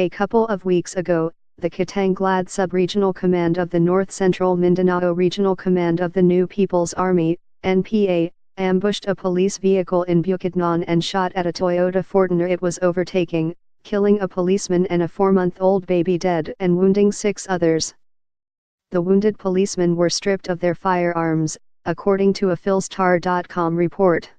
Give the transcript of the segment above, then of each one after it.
A couple of weeks ago, the Kitanglad Sub-Regional Command of the North Central Mindanao Regional Command of the New People's Army, NPA, ambushed a police vehicle in Bukidnon and shot at a Toyota Fortuner it was overtaking, killing a policeman and a 4-month-old baby dead and wounding 6 others. The wounded policemen were stripped of their firearms, according to a Philstar.com report.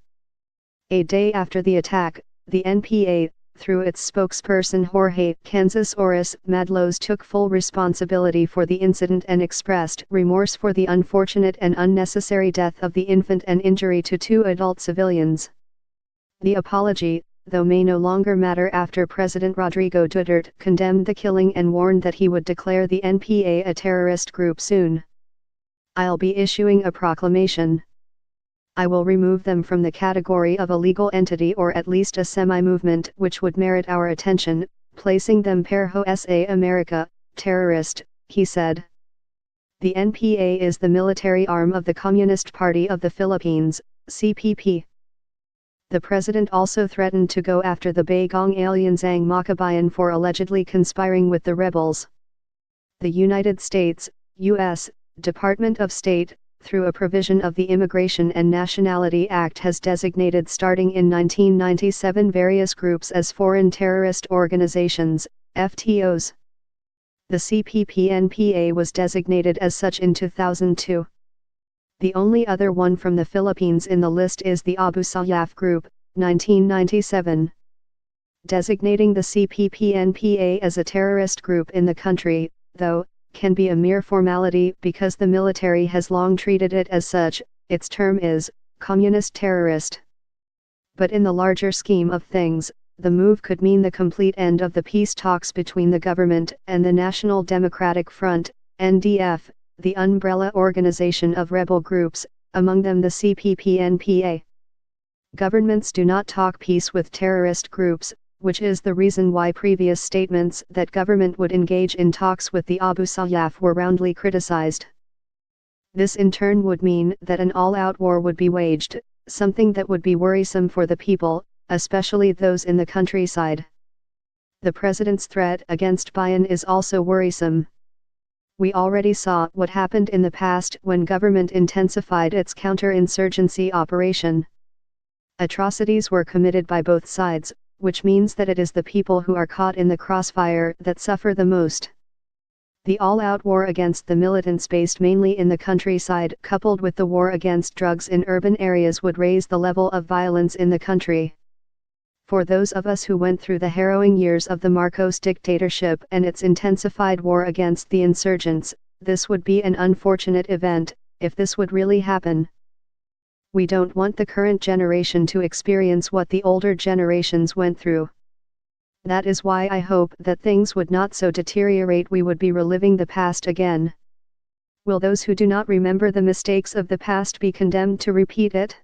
A day after the attack, the NPA, through its spokesperson Jorge Kansas Madlos, took full responsibility for the incident and expressed remorse for the unfortunate and unnecessary death of the infant and injury to 2 adult civilians. The apology, though, may no longer matter after President Rodrigo Duterte condemned the killing and warned that he would declare the NPA a terrorist group soon. "I'll be issuing a proclamation. I will remove them from the category of a legal entity or at least a semi-movement which would merit our attention, placing them perho sa America, terrorist," he said. The NPA is the military arm of the Communist Party of the Philippines, CPP. The president also threatened to go after the Bagong Alianzang Makabayan for allegedly conspiring with the rebels. The United States, U.S., Department of State, through a provision of the Immigration and Nationality Act, has designated starting in 1997 various groups as foreign terrorist organizations, FTOs. The CPP-NPA was designated as such in 2002. The only other one from the Philippines in the list is the Abu Sayyaf Group, 1997. Designating the CPP-NPA as a terrorist group in the country, though, can be a mere formality because the military has long treated it as such. Its term is communist terrorist. But in the larger scheme of things, the move could mean the complete end of the peace talks between the government and the National Democratic Front, NDF, the umbrella organization of rebel groups, among them the CPP-NPA. Governments do not talk peace with terrorist groups, which is the reason why previous statements that government would engage in talks with the Abu Sayyaf were roundly criticized. This in turn would mean that an all-out war would be waged, something that would be worrisome for the people, especially those in the countryside. The president's threat against Bayan is also worrisome. We already saw what happened in the past when government intensified its counter-insurgency operation. Atrocities were committed by both sides, which means that it is the people who are caught in the crossfire that suffer the most. The all-out war against the militants based mainly in the countryside, coupled with the war against drugs in urban areas, would raise the level of violence in the country. For those of us who went through the harrowing years of the Marcos dictatorship and its intensified war against the insurgents, this would be an unfortunate event, if this would really happen. We don't want the current generation to experience what the older generations went through. That is why I hope that things would not so deteriorate we would be reliving the past again. Will those who do not remember the mistakes of the past be condemned to repeat it?